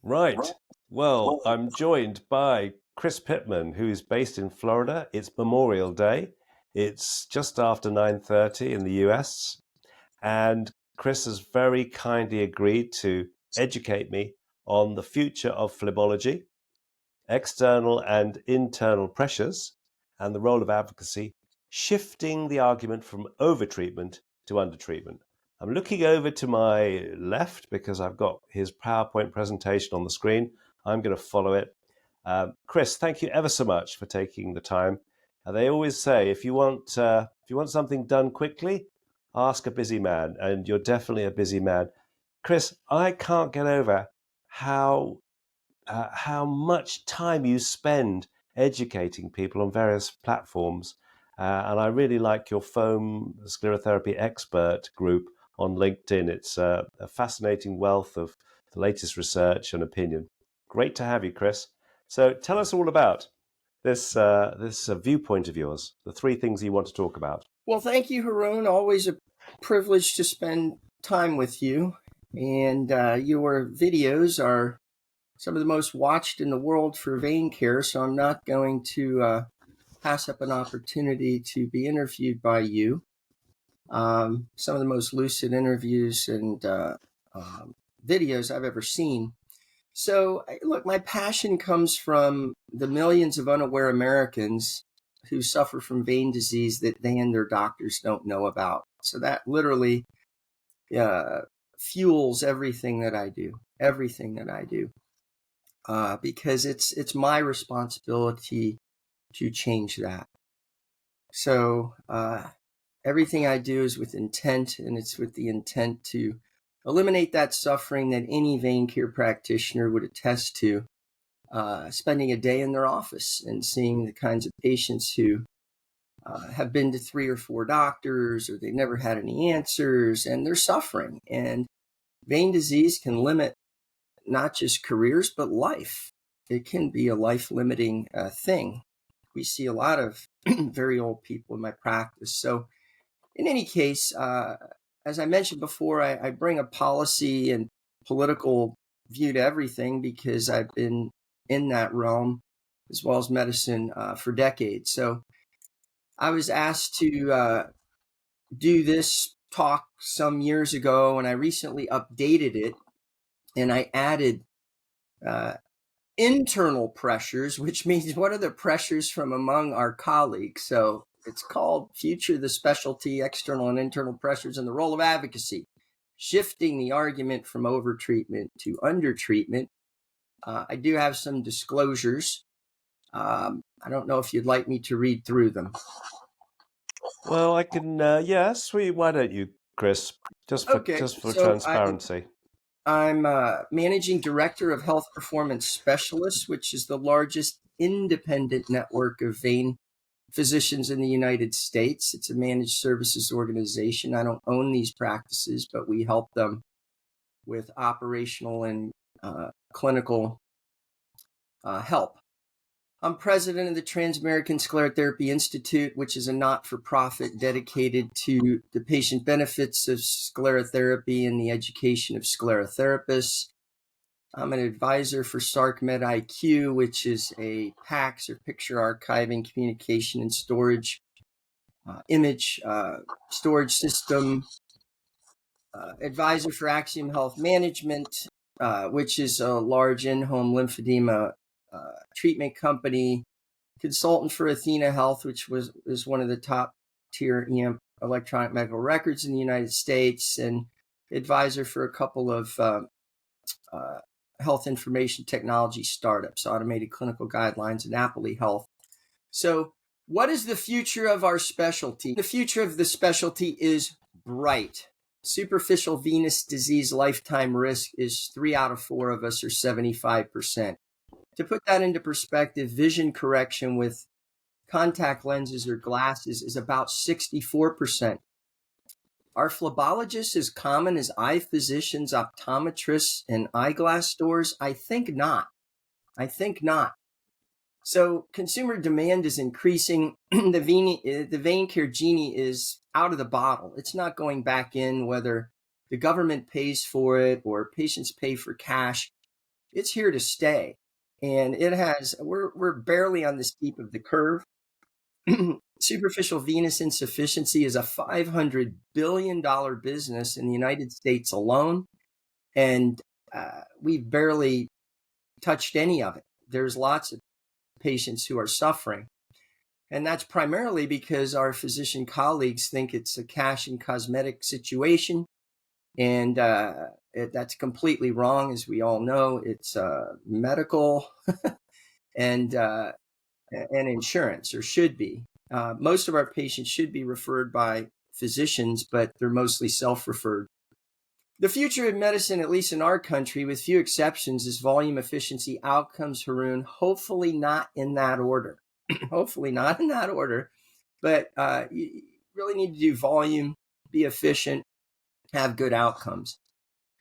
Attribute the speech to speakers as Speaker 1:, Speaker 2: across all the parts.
Speaker 1: Right. Well, I'm joined by Chris Pittman, who is based in Florida. It's Memorial Day. It's just after 9:30 in the US, and Chris has very kindly agreed to educate me on the future of phlebology, external and internal pressures, and the role of advocacy, shifting the argument from overtreatment to undertreatment. I'm looking over to my left because I've got his PowerPoint presentation on the screen. I'm going to follow it. Chris, thank you ever so much for taking the time. They always say if you want something done quickly, ask a busy man, and you're definitely a busy man. Chris, I can't get over how how much time you spend educating people on various platforms. And I really like your foam sclerotherapy expert group on LinkedIn. It's a fascinating wealth of the latest research and opinion. Great to have you, Chris. So tell us all about this viewpoint of yours, the three things you want to talk about.
Speaker 2: Well, thank you, Haroon. Always a privilege to spend time with you. And your videos are some of the most watched in the world for vein care, so I'm not going to pass up an opportunity to be interviewed by you. Some of the most lucid interviews and videos I've ever seen. So, look, my passion comes from the millions of unaware Americans who suffer from vein disease that they and their doctors don't know about. So that literally fuels everything that I do, because it's my responsibility to change that. So everything I do is with intent, and it's with the intent to eliminate that suffering that any vein care practitioner would attest to, spending a day in their office and seeing the kinds of patients who have been to 3 or 4 doctors, or they've never had any answers, and they're suffering. And vein disease can limit not just careers, but life. It can be a life-limiting thing. We see a lot of very old people in my practice. So in any case, as I mentioned before, I bring a policy and political view to everything because I've been in that realm as well as medicine for decades. So I was asked to do this talk some years ago, and I recently updated it, and I added internal pressures, which means what are the pressures from among our colleagues. So it's called Future the Specialty, External and Internal Pressures and the Role of Advocacy, shifting the argument from overtreatment to undertreatment. I do have some disclosures. I don't know if you'd like me to read through them.
Speaker 1: Well, I can. Yes, why don't you, Chris?
Speaker 2: Okay,
Speaker 1: Just for
Speaker 2: so
Speaker 1: transparency.
Speaker 2: I'm managing director of Health Performance Specialists, which is the largest independent network of vein physicians in the United States. It's a managed services organization. I don't own these practices, but we help them with operational and clinical help. I'm president of the Trans-American Sclerotherapy Institute, which is a not-for-profit dedicated to the patient benefits of sclerotherapy and the education of sclerotherapists. I'm an advisor for SARC-Med IQ, which is a PACS, or picture archiving, communication, and storage image storage system. Advisor for Axiom Health Management, which is a large in-home lymphedema treatment company. Consultant for Athena Health, which is one of the top tier electronic medical records in the United States, and advisor for a couple of health information technology startups, Automated Clinical Guidelines, and Appley Health. So what is the future of our specialty? The future of the specialty is bright. Superficial venous disease lifetime risk is 3 out of 4 of us, or 75%. To put that into perspective, vision correction with contact lenses or glasses is about 64%. Are phlebologists as common as eye physicians, optometrists, and eyeglass stores? I think not. So consumer demand is increasing. The vein care genie is out of the bottle. It's not going back in, whether the government pays for it or patients pay for cash. it's here to stay. And we're barely on the steep of the curve. Superficial venous insufficiency is a $500 billion business in the United States alone. And we've barely touched any of it. There's lots of patients who are suffering. And that's primarily because our physician colleagues think it's a cash and cosmetic situation. And that's completely wrong, as we all know. It's medical and insurance, or should be. Most of our patients should be referred by physicians, but they're mostly self-referred. The future of medicine, at least in our country, with few exceptions, is volume, efficiency, outcomes, Haroon. Hopefully not in that order. Hopefully not in that order. But you really need to do volume, be efficient, have good outcomes.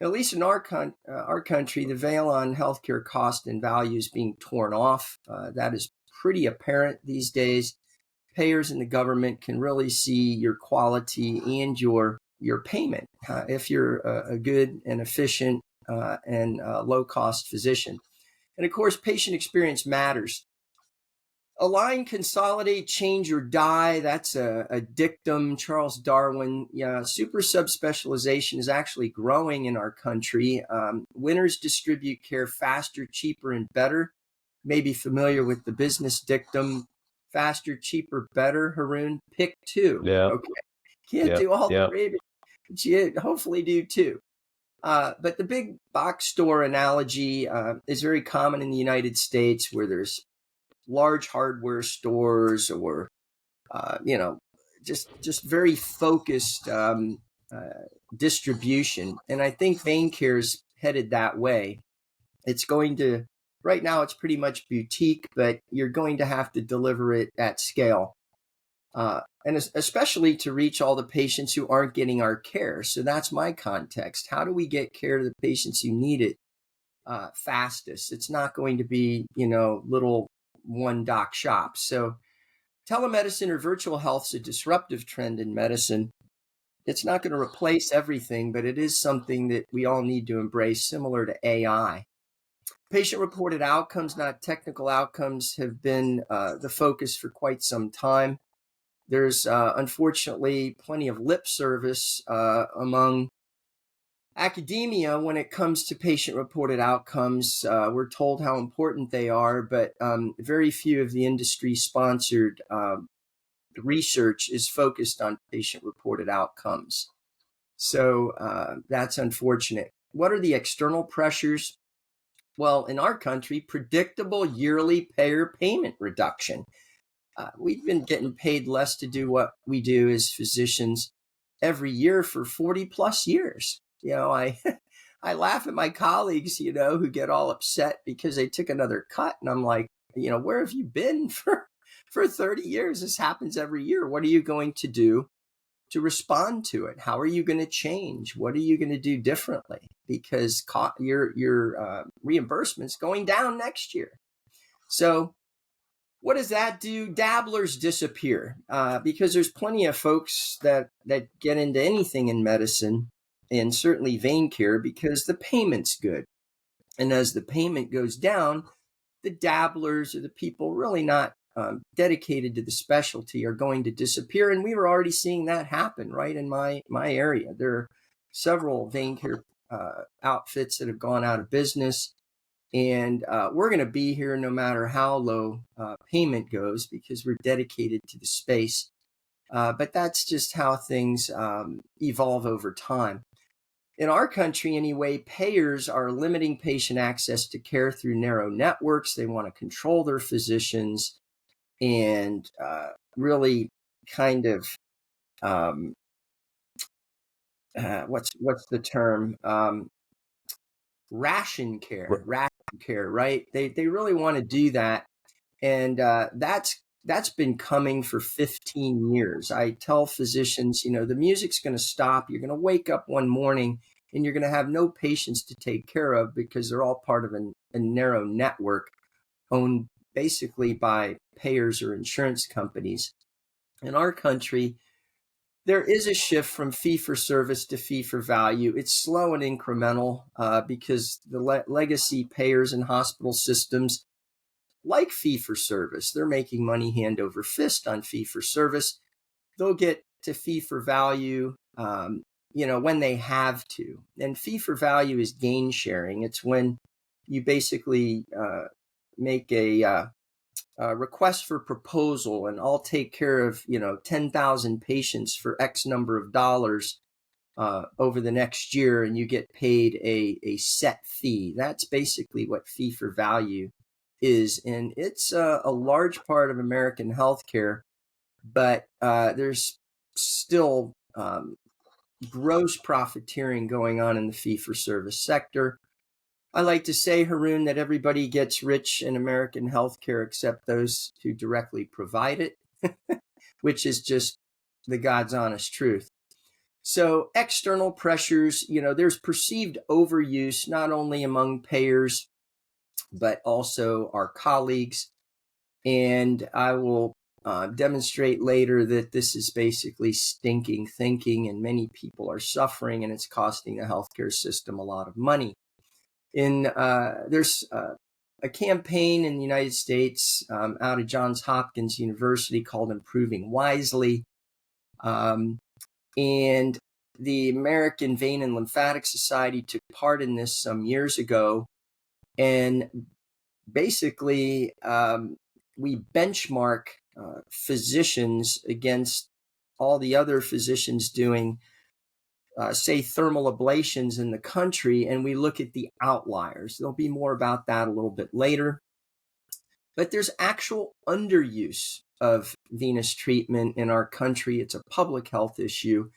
Speaker 2: At least in our country, the veil on healthcare cost and value is being torn off. That is pretty apparent these days. Payers and the government can really see your quality and your payment if you're a good and efficient and low-cost physician. And of course, patient experience matters. Align, consolidate, change, or die. That's a dictum. Charles Darwin. Yeah, super subspecialization is actually growing in our country. Winners distribute care faster, cheaper, and better. You may be familiar with the business dictum: faster, cheaper, better. Haroon, pick two.
Speaker 1: Yeah.
Speaker 2: Okay, can't
Speaker 1: Yeah.
Speaker 2: do all
Speaker 1: Yeah.
Speaker 2: three, but you hopefully do two. But the big box store analogy is very common in the United States, where there's large hardware stores, or just very focused distribution. And I think vein care is headed that way. It's going to, right now it's pretty much boutique, but you're going to have to deliver it at scale, and especially to reach all the patients who aren't getting our care. So that's my context. How do we get care to the patients who need it fastest? It's not going to be little one doc shops. So telemedicine or virtual health is a disruptive trend in medicine. It's not going to replace everything, but it is something that we all need to embrace, similar to AI. Patient-reported outcomes, not technical outcomes, have been the focus for quite some time. There's unfortunately plenty of lip service among academia when it comes to patient-reported outcomes. We're told how important they are, but very few of the industry-sponsored research is focused on patient-reported outcomes. So that's unfortunate. What are the external pressures? Well, in our country, predictable yearly payer payment reduction. We've been getting paid less to do what we do as physicians every year for 40 plus years. I laugh at my colleagues, who get all upset because they took another cut. And I'm like, where have you been for 30 years? This happens every year. What are you going to do to respond to it? How are you going to change? What are you going to do differently? Because your reimbursement's going down next year. So what does that do? Dabblers disappear because there's plenty of folks that get into anything in medicine, and certainly vein care, because the payment's good. And as the payment goes down, the dabblers, or the people really not dedicated to the specialty, are going to disappear. And we were already seeing that happen right in my area. There are several vein care outfits that have gone out of business. And we're going to be here no matter how low payment goes, because we're dedicated to the space. But that's just how things evolve over time. In our country, anyway, payers are limiting patient access to care through narrow networks. They want to control their physicians and really kind of what's the term? Ration care, right? They really want to do that, and that's been coming for 15 years. I tell physicians, the music's going to stop. You're going to wake up one morning and you're going to have no patients to take care of, because they're all part of a narrow network owned basically by payers or insurance companies. In our country, There is a shift from fee for service to fee for value. It's slow and incremental because the legacy payers and hospital systems like fee for service. They're making money hand over fist on fee for service. They'll get to fee for value, when they have to. And fee for value is gain sharing. It's when you basically make a request for proposal, and I'll take care of 10,000 patients for X number of dollars over the next year, and you get paid a set fee. That's basically what fee for value is, and it's a large part of American healthcare, but there's still gross profiteering going on in the fee for service sector. I like to say, Haroon, that everybody gets rich in American healthcare except those who directly provide it, which is just the God's honest truth. So external pressures, there's perceived overuse, not only among payers, but also our colleagues. And I will demonstrate later that this is basically stinking thinking, and many people are suffering, and it's costing the healthcare system a lot of money. There's a campaign in the United States out of Johns Hopkins University called Improving Wisely. And the American Vein and Lymphatic Society took part in this some years ago. And basically, we benchmark physicians against all the other physicians doing say thermal ablations in the country, and we look at the outliers. There'll be more about that a little bit later. But there's actual underuse of venous treatment in our country. It's a public health issue.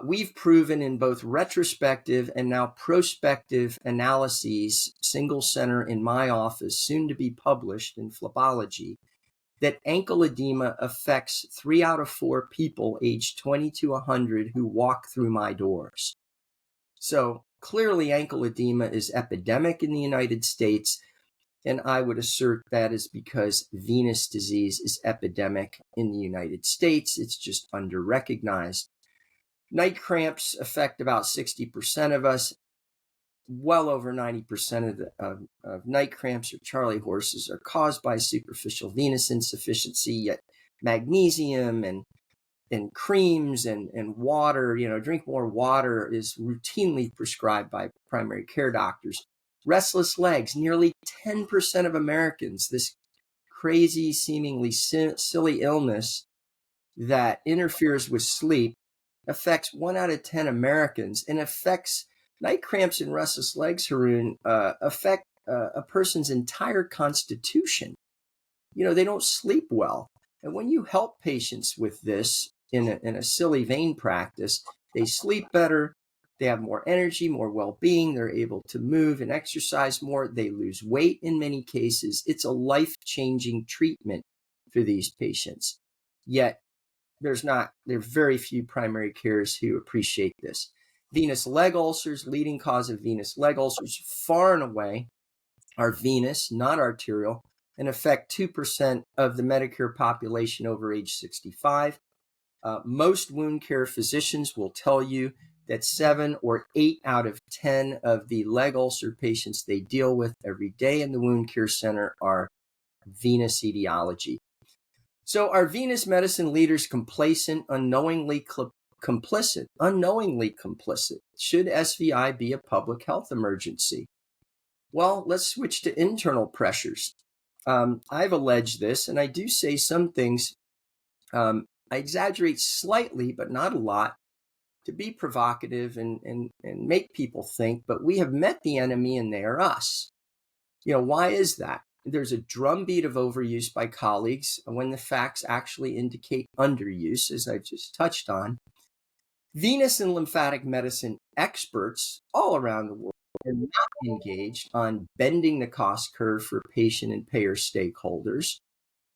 Speaker 2: We've proven in both retrospective and now prospective analyses, single center in my office, soon to be published in phlebology, that ankle edema affects 3 out of 4 people aged 20 to 100 who walk through my doors. So clearly ankle edema is epidemic in the United States, and I would assert that is because venous disease is epidemic in the United States. It's just under-recognized. Night cramps affect about 60% of us. Well over 90% of night cramps or Charlie horses are caused by superficial venous insufficiency, yet magnesium and creams and water, drink more water is routinely prescribed by primary care doctors. Restless legs, nearly 10% of Americans, this crazy, seemingly silly illness that interferes with sleep, affects 1 out of 10 Americans, and affects night cramps and restless legs, Haroon, affect a person's entire constitution. They don't sleep well. And when you help patients with this in a silly vein practice, they sleep better, they have more energy, more well-being, they're able to move and exercise more, they lose weight in many cases. It's a life-changing treatment for these patients. Yet, there are very few primary cares who appreciate this. Venous leg ulcers, leading cause of venous leg ulcers, far and away are venous, not arterial, and affect 2% of the Medicare population over age 65. Most wound care physicians will tell you that 7 or 8 out of 10 of the leg ulcer patients they deal with every day in the wound care center are venous etiology. So are venous medicine leaders complacent, unknowingly complicit? Should SVI be a public health emergency? Well, let's switch to internal pressures. I've alleged this, and I do say some things. I exaggerate slightly, but not a lot, to be provocative and make people think, but we have met the enemy and they are us. Why is that? There's a drumbeat of overuse by colleagues when the facts actually indicate underuse, as I've just touched on. Venous and lymphatic medicine experts all around the world are not engaged on bending the cost curve for patient and payer stakeholders,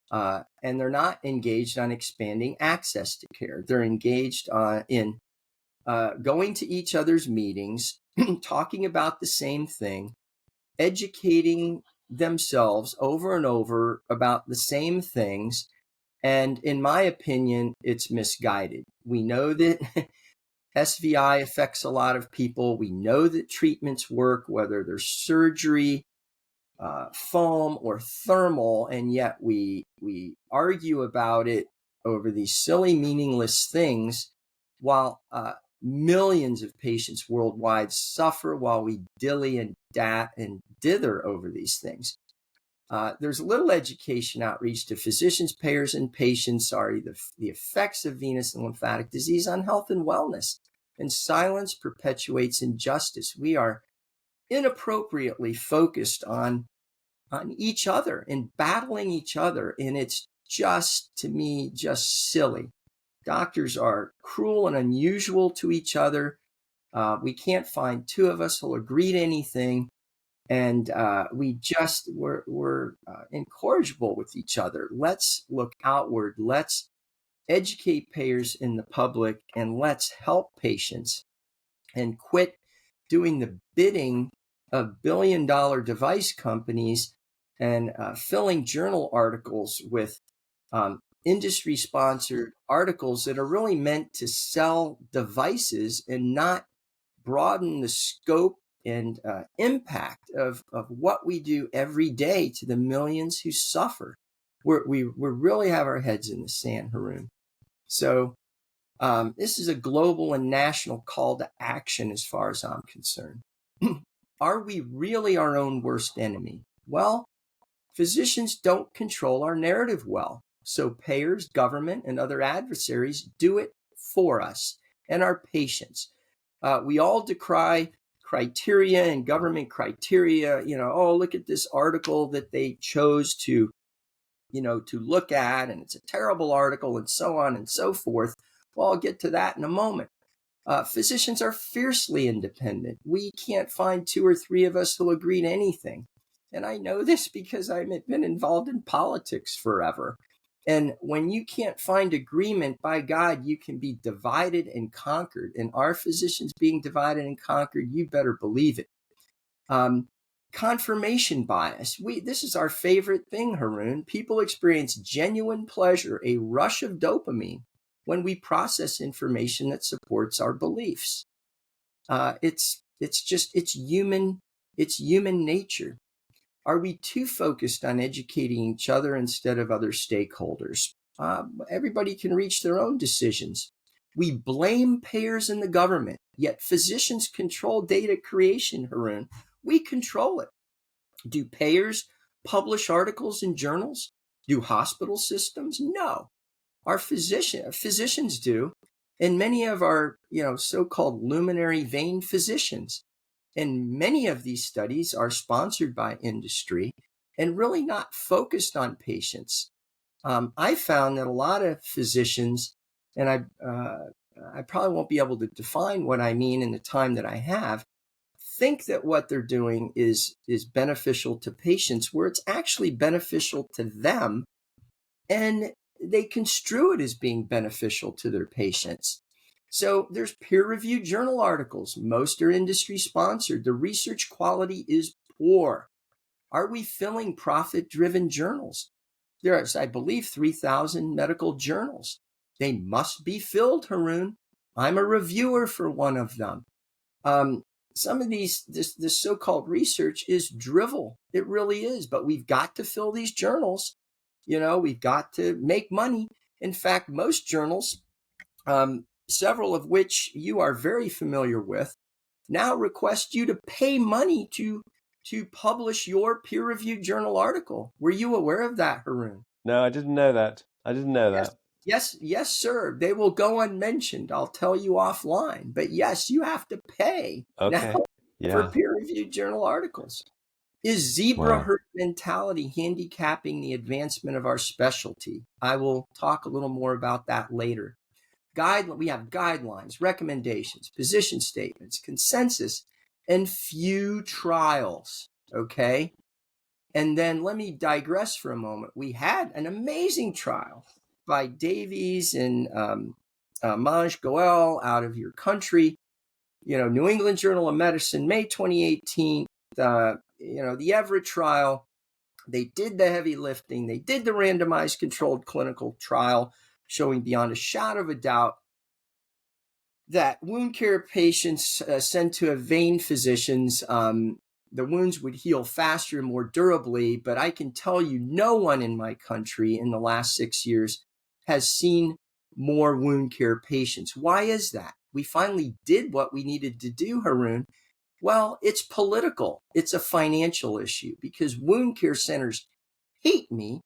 Speaker 2: and they're not engaged on expanding access to care. They're engaged in going to each other's meetings, talking about the same thing, educating themselves over and over about the same things, And in my opinion, it's misguided. We know that SVI affects a lot of people. We know that treatments work, whether they're surgery, foam, or thermal, and yet we argue about it over these silly, meaningless things, while millions of patients worldwide suffer while we dilly and dither over these things. There's little education outreach to physicians, payers, and patients are the effects of venous and lymphatic disease on health and wellness, and silence perpetuates injustice. We are inappropriately focused on each other and battling each other, and it's just, to me, just silly. Doctors are cruel and unusual to each other. We can't find two of us who'll agree to anything. And we're incorrigible with each other. Let's look outward. Let's educate payers in the public, and let's help patients, and quit doing the bidding of billion-dollar device companies and filling journal articles with industry-sponsored articles that are really meant to sell devices and not broaden the scope and impact of what we do every day to the millions who suffer. We really have our heads in the sand, Haroon. So this is a global and national call to action as far as I'm concerned. Are we really our own worst enemy? Well, physicians don't control our narrative well. So payers, government, and other adversaries do it for us and our patients. We all decry criteria and government criteria. Oh, look at this article that they chose to look at, and it's a terrible article, and so on and so forth. Well, I'll get to that in a moment. Physicians are fiercely independent. We can't find two or three of us who'll agree to anything. And I know this because I've been involved in politics forever. And when you can't find agreement, by God, you can be divided and conquered. And our physicians being divided and conquered, you better believe it. Confirmation bias. This is our favorite thing, Haroon. People experience genuine pleasure, a rush of dopamine, when we process information that supports our beliefs. It's human nature. Are we too focused on educating each other instead of other stakeholders? Everybody can reach their own decisions. We blame payers and the government, yet physicians control data creation, Haroon. We control it. Do payers publish articles in journals? Do hospital systems? No. Our physicians do, and many of our so-called luminary vein physicians. And many of these studies are sponsored by industry and really not focused on patients. I found that a lot of physicians, and I probably won't be able to define what I mean in the time that I have, think that what they're doing is beneficial to patients, where it's actually beneficial to them, and they construe it as being beneficial to their patients. So there's peer-reviewed journal articles. Most are industry-sponsored. The research quality is poor. Are we filling profit-driven journals? There are, I believe, 3,000 medical journals. They must be filled, Haroon. I'm a reviewer for one of them. Some of this so-called research is drivel. It really is. But we've got to fill these journals. We've got to make money. In fact, most journals, several of which you are very familiar with, now request you to pay money to publish your peer-reviewed journal article. Were you aware of that, Haroon?
Speaker 1: No, I didn't know that.
Speaker 2: Yes, sir. They will go unmentioned. I'll tell you offline. But yes, you have to pay now for peer-reviewed journal articles. Is zebra herd mentality handicapping the advancement of our specialty? I will talk a little more about that later. We have guidelines, recommendations, position statements, consensus, and few trials. Okay. And then let me digress for a moment. We had an amazing trial by Davies and Maj Goel out of your country. New England Journal of Medicine, May 2018. The Everett trial. They did the heavy lifting. They did the randomized controlled clinical trial showing beyond a shadow of a doubt that wound care patients sent to a vein physicians, the wounds would heal faster and more durably. But I can tell you, no one in my country in the last 6 years has seen more wound care patients. Why is that? We finally did what we needed to do, Haroon. Well, it's political. It's a financial issue because wound care centers hate me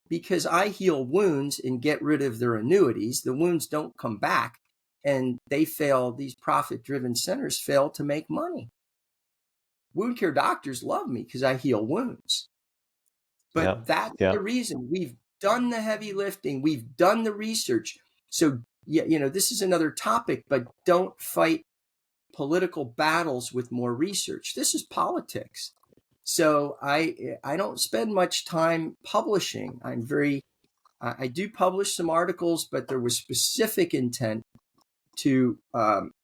Speaker 2: because I heal wounds and get rid of their annuities. The wounds don't come back, and they fail. These profit-driven centers fail to make money. Wound care doctors love me because I heal wounds. But that's the reason. We've done the heavy lifting. We've done the research. So, this is another topic, but don't fight political battles with more research. This is politics. So I don't spend much time publishing. I do publish some articles, but there was specific intent to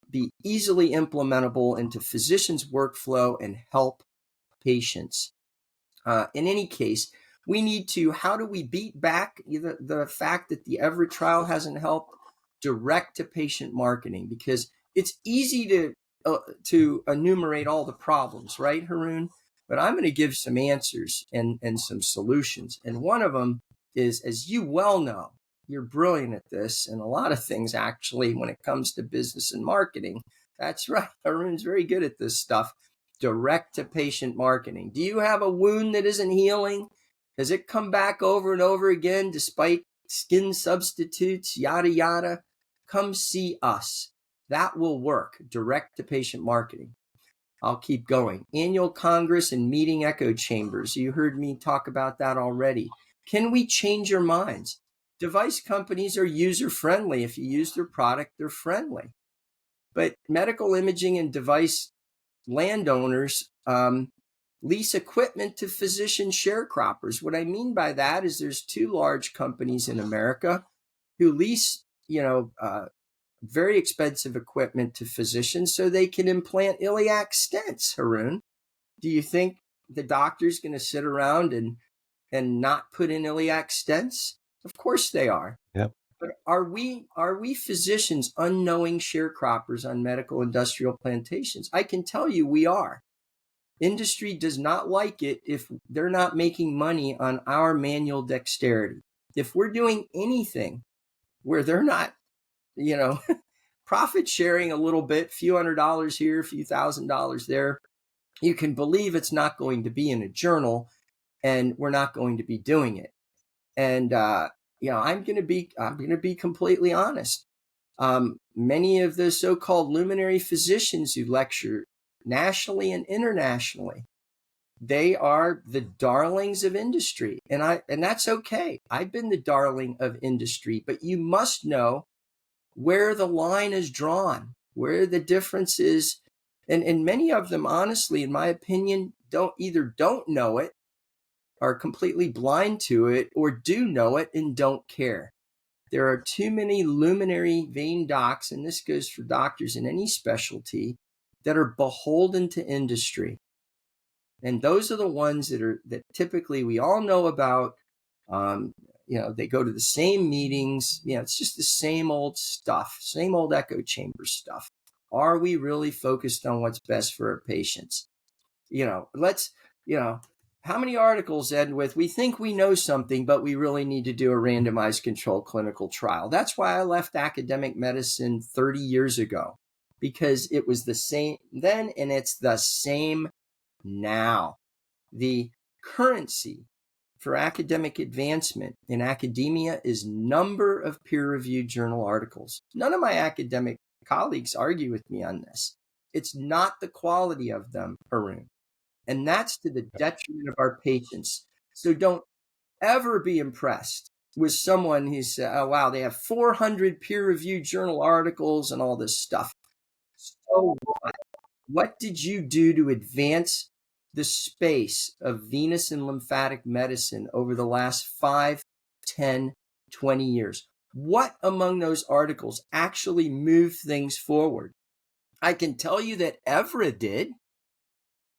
Speaker 2: be easily implementable into physicians' workflow and help patients. In any case, we need to, how do we beat back the fact that the Everett trial hasn't helped? Direct to patient marketing, because it's easy to enumerate all the problems, right, Haroon? But I'm going to give some answers and some solutions. And one of them is, as you well know, you're brilliant at this and a lot of things, actually, when it comes to business and marketing. That's right. Haroon's very good at this stuff. Direct to patient marketing. Do you have a wound that isn't healing? Does it come back over and over again despite skin substitutes, yada, yada? Come see us. That will work. Direct to patient marketing. I'll keep going. Annual Congress and meeting echo chambers. You heard me talk about that already. Can we change your minds? Device companies are user-friendly. If you use their product, they're friendly. But medical imaging and device landowners lease equipment to physician sharecroppers. What I mean by that is there's two large companies in America who lease, very expensive equipment to physicians so they can implant iliac stents, Haroon. Do you think the doctor's going to sit around and not put in iliac stents? Of course they are.
Speaker 1: Yep.
Speaker 2: But are we physicians unknowing sharecroppers on medical industrial plantations? I can tell you we are. Industry does not like it if they're not making money on our manual dexterity. If we're doing anything where they're not, profit sharing a little bit, few $100s here, a few $1,000s there, you can believe it's not going to be in a journal, and we're not going to be doing it. And I'm going to be completely honest. Many of the so-called luminary physicians who lecture nationally and internationally, they are the darlings of industry, and that's okay. I've been the darling of industry, but you must know where the line is drawn, where the difference is. And many of them, honestly, in my opinion, don't know it, are completely blind to it, or do know it and don't care. There are too many luminary vein docs, and this goes for doctors in any specialty, that are beholden to industry. And those are the ones that typically we all know about. They go to the same meetings. It's just the same old stuff, same old echo chamber stuff. Are we really focused on what's best for our patients? How many articles end with, we think we know something, but we really need to do a randomized controlled clinical trial? That's why I left academic medicine 30 years ago, because it was the same then and it's the same now. The currency for academic advancement in academia is number of peer-reviewed journal articles. None of my academic colleagues argue with me on this. It's not the quality of them, Haroon. And that's to the detriment of our patients. So don't ever be impressed with someone who said, oh, wow, they have 400 peer-reviewed journal articles and all this stuff. So what? What did you do to advance the space of venous and lymphatic medicine over the last 5, 10, 20 years? What among those articles actually moved things forward? I can tell you that Evra did.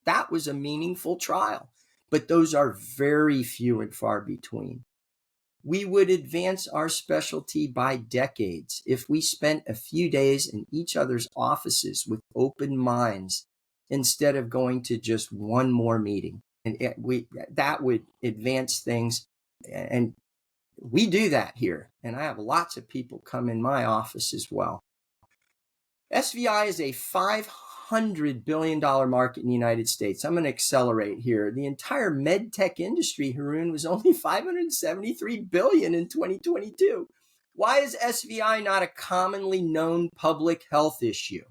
Speaker 2: That was a meaningful trial. but those are very few and far between. We would advance our specialty by decades if we spent a few days in each other's offices with open minds instead of going to just one more meeting. And that would advance things. And we do that here. And I have lots of people come in my office as well. SVI is a $500 billion market in the United States. I'm going to accelerate here. The entire med tech industry, Haroon, was only $573 billion in 2022. Why is SVI not a commonly known public health issue?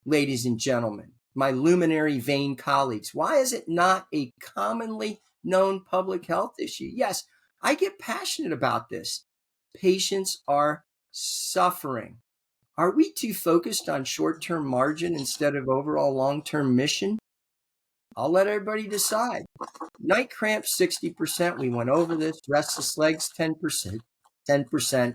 Speaker 2: Ladies and gentlemen, my luminary vein colleagues, why is it not a commonly known public health issue? Yes, I get passionate about this. Patients are suffering. Are we too focused on short-term margin instead of overall long-term mission? I'll let everybody decide. Night cramps, 60%. We went over this. Restless legs, 10%. 10%.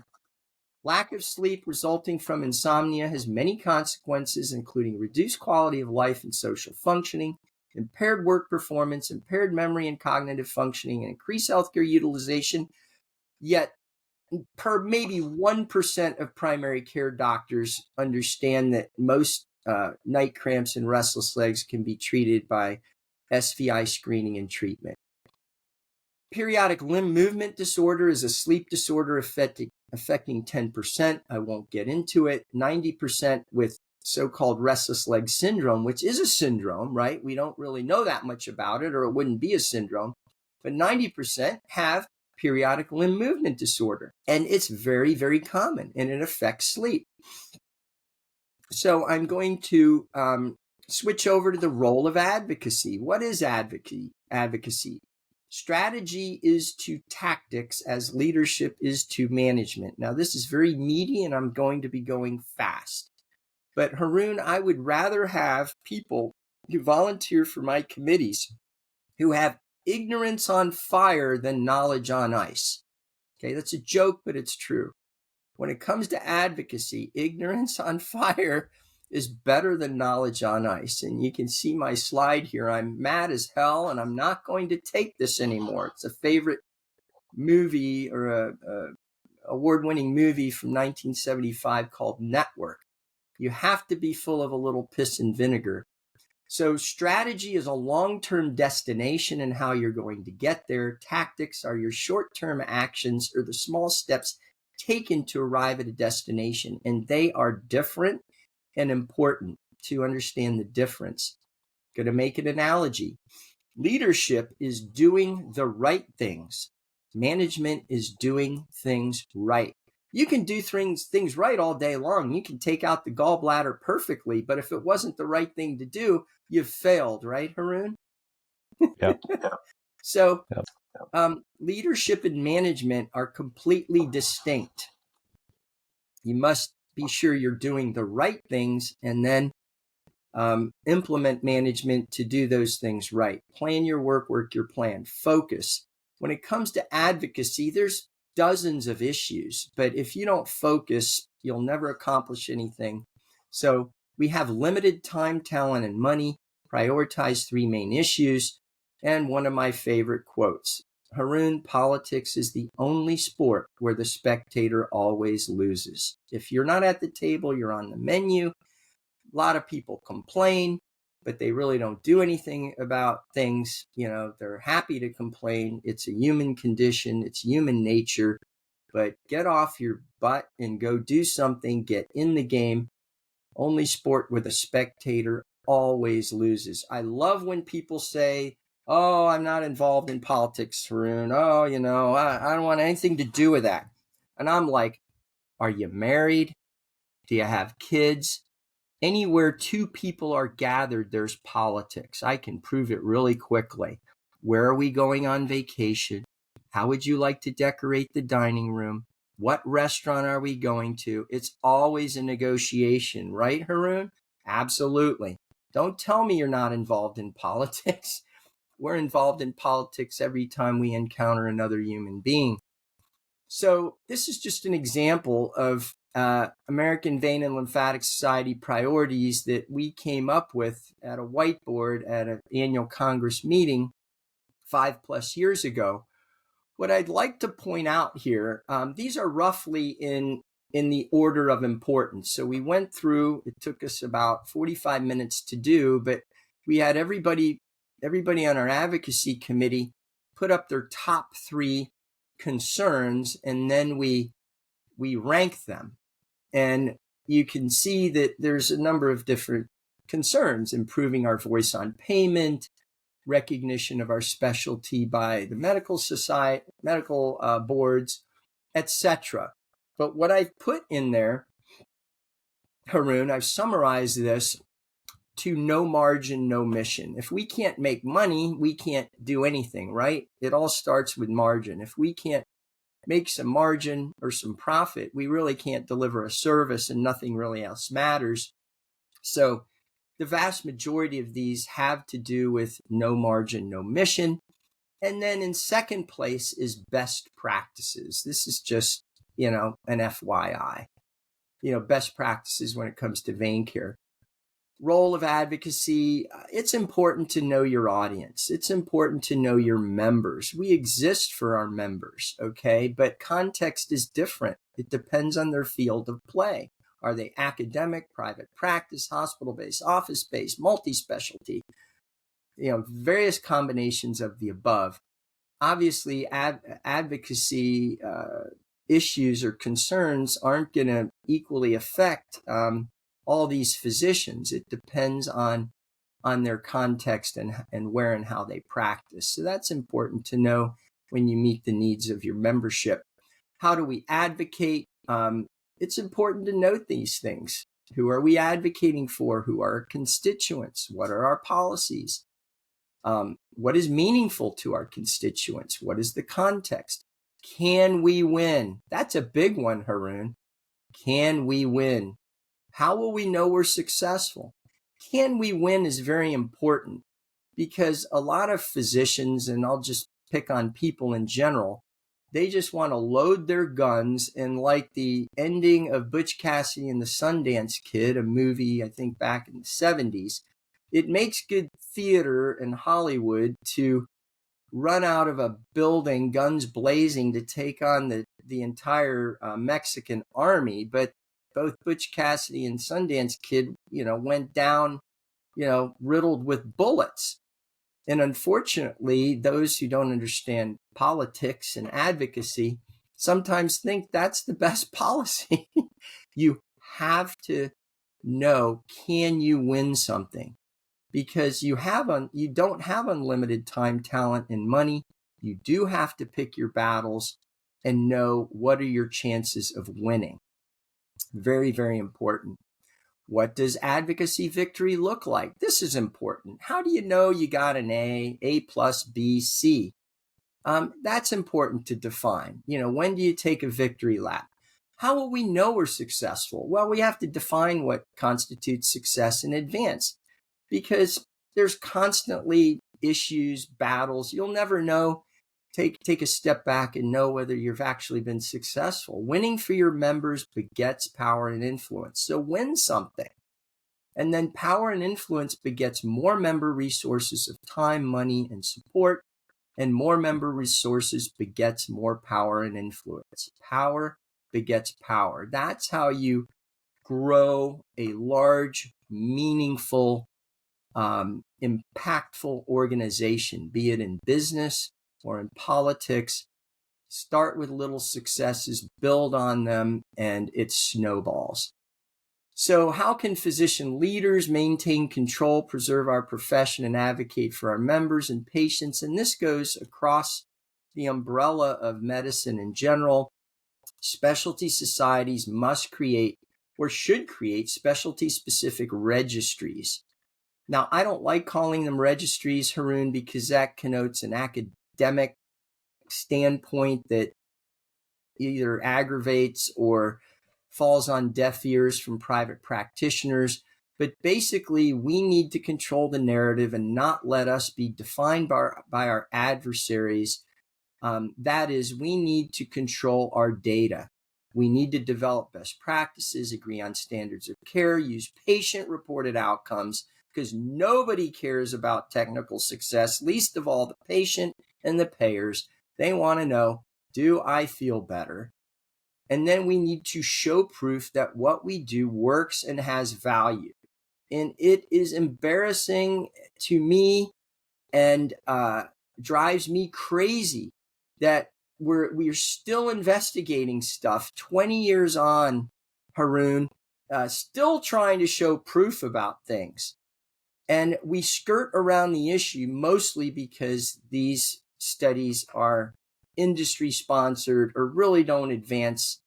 Speaker 2: Lack of sleep resulting from insomnia has many consequences, including reduced quality of life and social functioning, impaired work performance, impaired memory and cognitive functioning, and increased healthcare utilization. Yet, per maybe 1% of primary care doctors understand that most night cramps and restless legs can be treated by SVI screening and treatment. Periodic limb movement disorder is a sleep disorder affecting 10%. I won't get into it. 90% with so-called restless leg syndrome, which is a syndrome, right? We don't really know that much about it, or it wouldn't be a syndrome. But 90% have periodic limb movement disorder. And it's very, very common, and it affects sleep. So I'm going to switch over to the role of advocacy. What is advocacy? Strategy is to tactics as leadership is to management. Now, this is very meaty, and I'm going to be going fast. But Haroon, I would rather have people who volunteer for my committees who have ignorance on fire than knowledge on ice. Okay, that's a joke, but it's true. When it comes to advocacy, ignorance on fire is better than knowledge on ice. And you can see my slide here. I'm mad as hell, and I'm not going to take this anymore. It's a favorite movie, or a award-winning movie from 1975 called Network. You have to be full of a little piss and vinegar. So strategy is a long-term destination and how you're going to get there. Tactics are your short-term actions or the small steps taken to arrive at a destination, and they are different and important to understand the difference. Going to make an analogy. Leadership is doing the right things. Management is doing things right. You can do things right all day long. You can take out the gallbladder perfectly, but if it wasn't the right thing to do, you've failed, right, Haroon?
Speaker 1: Yeah.
Speaker 2: So leadership and management are completely distinct. You must be sure you're doing the right things and then implement management to do those things right. Plan your work your plan. Focus. When it comes to advocacy, there's dozens of issues, but if you don't focus, you'll never accomplish anything. So we have limited time, talent, and money. Prioritize 3 main issues. And one of my favorite quotes, Haroon, politics is the only sport where the spectator always loses. If you're not at the table, you're on the menu. A lot of people complain, but they really don't do anything about things. You know, they're happy to complain. It's a human condition. It's human nature. But get off your butt and go do something. Get in the game. Only sport where the spectator always loses. I love when people say, oh, I'm not involved in politics, Haroon. Oh, you know, I don't want anything to do with that. And I'm like, are you married? Do you have kids? Anywhere 2 people are gathered, there's politics. I can prove it really quickly. Where are we going on vacation? How would you like to decorate the dining room? What restaurant are we going to? It's always a negotiation, right, Haroon? Absolutely. Don't tell me you're not involved in politics. We're involved in politics every time we encounter another human being. So this is just an example of American Vein and Lymphatic Society priorities that we came up with at a whiteboard at an annual Congress meeting 5+ years ago. What I'd like to point out here, these are roughly in the order of importance. So we went through, it took us about 45 minutes to do, but we had everybody on our advocacy committee put up their top 3 concerns, and then we ranked them. And you can see that there's a number of different concerns: improving our voice on payment, recognition of our specialty by the medical society, medical boards, etc. But what I've put in there, Haroon, I've summarized this to no margin, no mission. If we can't make money, we can't do anything, right? It all starts with margin. If we can't make some margin or some profit, we really can't deliver a service, and nothing really else matters. So the vast majority of these have to do with no margin, no mission. And then in second place is best practices. This is just, an FYI, best practices when it comes to vein care. Role of advocacy, it's important to know your audience. It's important to know your members. We exist for our members, okay? But context is different. It depends on their field of play. Are they academic, private practice, hospital-based, office-based, multi-specialty? Various combinations of the above. Obviously, advocacy issues or concerns aren't going to equally affect all these physicians. It depends on their context and where and how they practice. So that's important to know when you meet the needs of your membership. How do we advocate? It's important to note these things. Who are we advocating for? Who are our constituents? What are our policies? What is meaningful to our constituents? What is the context? Can we win? That's a big one, Haroon. Can we win? How will we know we're successful? Can we win is very important, because a lot of physicians, and I'll just pick on people in general, they just want to load their guns, and like the ending of Butch Cassidy and the Sundance Kid, a movie I think back in the 70s, it makes good theater in Hollywood to run out of a building, guns blazing, to take on the entire Mexican army. But both Butch Cassidy and Sundance Kid, went down, riddled with bullets. And unfortunately, those who don't understand politics and advocacy sometimes think that's the best policy. You have to know, can you win something? Because you don't have unlimited time, talent, and money. You do have to pick your battles and know what are your chances of winning. Very, very important. What does advocacy victory look like? This is important. How do you know you got an A plus, B, C? That's important to define. When do you take a victory lap? How will we know we're successful? Well, we have to define what constitutes success in advance, because there's constantly issues, battles. You'll never know. Take a step back and know whether you've actually been successful. Winning for your members begets power and influence. So win something. And then power and influence begets more member resources of time, money, and support. And more member resources begets more power and influence. Power begets power. That's how you grow a large, meaningful, impactful organization, be it in business or in politics. Start with little successes, build on them, and it snowballs. So how can physician leaders maintain control, preserve our profession, and advocate for our members and patients? And this goes across the umbrella of medicine in general. Specialty societies must create, or should create, specialty-specific registries. Now, I don't like calling them registries, Haroon, because that connotes an academic standpoint that either aggravates or falls on deaf ears from private practitioners. But basically, we need to control the narrative and not let us be defined by our adversaries. That is, we need to control our data. We need to develop best practices, agree on standards of care, use patient-reported outcomes, because nobody cares about technical success, least of all the patient and the payers. They want to know, do I feel better? And then we need to show proof that what we do works and has value. And it is embarrassing to me and drives me crazy that we're still investigating stuff 20 years on, Haroon, still trying to show proof about things. And we skirt around the issue mostly because these studies are industry sponsored or really don't advance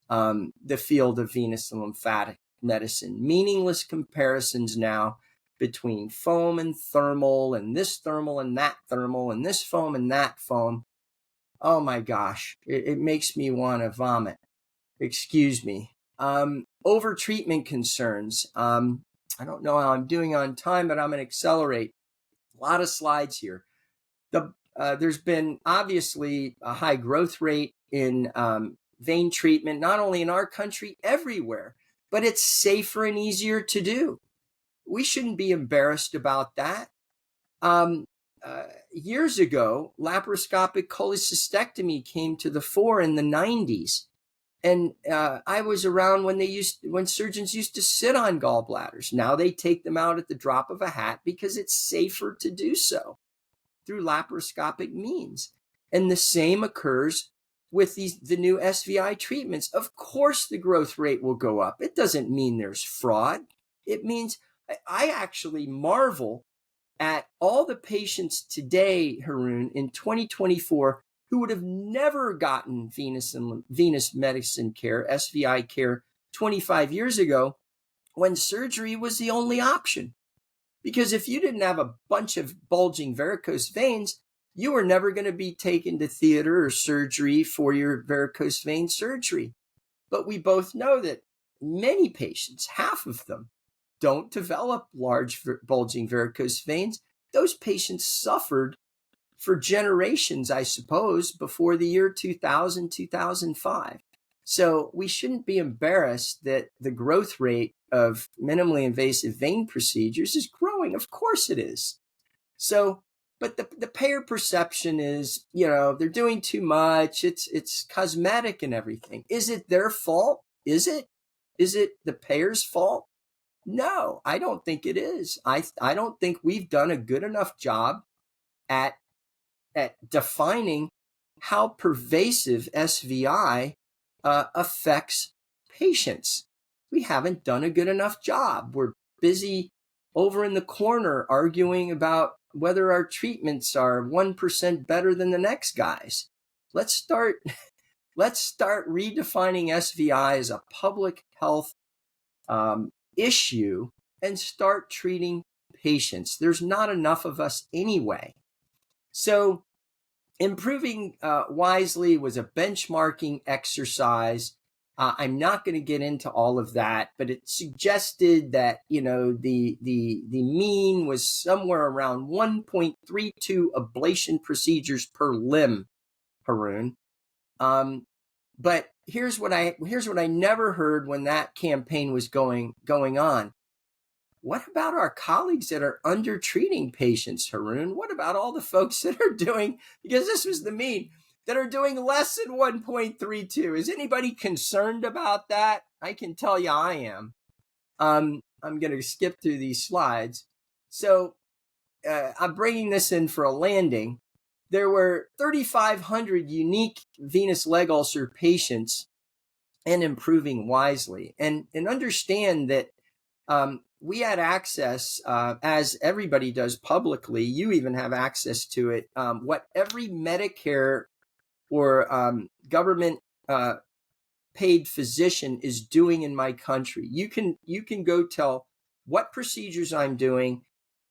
Speaker 2: the field of venous and lymphatic medicine. Meaningless comparisons now between foam and thermal, and this thermal and that thermal, and this foam and that foam. Oh my gosh, it makes me want to vomit. Excuse me. Overtreatment concerns. I don't know how I'm doing on time, but I'm going to accelerate. A lot of slides here. There's been obviously a high growth rate in vein treatment, not only in our country, everywhere, but it's safer and easier to do. We shouldn't be embarrassed about that. Years ago, laparoscopic cholecystectomy came to the fore in the 90s. And I was around when surgeons used to sit on gallbladders. Now they take them out at the drop of a hat because it's safer to do so through laparoscopic means. And the same occurs with the new SVI treatments. Of course, the growth rate will go up. It doesn't mean there's fraud. It means I actually marvel at all the patients today, Haroon, in 2024, who would have never gotten venous medicine care, SVI care, 25 years ago when surgery was the only option. Because if you didn't have a bunch of bulging varicose veins, you were never going to be taken to theater or surgery for your varicose vein surgery. But we both know that many patients, half of them, don't develop large bulging varicose veins. Those patients suffered for generations, I suppose, before the year 2000, 2005. So we shouldn't be embarrassed that the growth rate of minimally invasive vein procedures is growing. Of course it is. So, but the payer perception is, they're doing too much. It's cosmetic and everything. Is it their fault? Is it the payer's fault? No, I don't think it is. I don't think we've done a good enough job at defining how pervasive SVI affects patients. We haven't done a good enough job. We're busy over in the corner arguing about whether our treatments are 1% better than the next guy's. Let's start redefining SVI as a public health issue and start treating patients. There's not enough of us anyway. So improving wisely was a benchmarking exercise. I'm not going to get into all of that, but it suggested that, the mean was somewhere around 1.32 ablation procedures per limb, Haroon. But here's what I never heard when that campaign was going on. What about our colleagues that are under-treating patients, Haroon? What about all the folks that are doing, because this was the mean, that are doing less than 1.32? Is anybody concerned about that? I can tell you I am. I'm going to skip through these slides. So I'm bringing this in for a landing. There were 3,500 unique venous leg ulcer patients and improving wisely. And understand that we had access, as everybody does publicly, you even have access to it, what every Medicare or government paid physician is doing in my country. You can go tell what procedures I'm doing,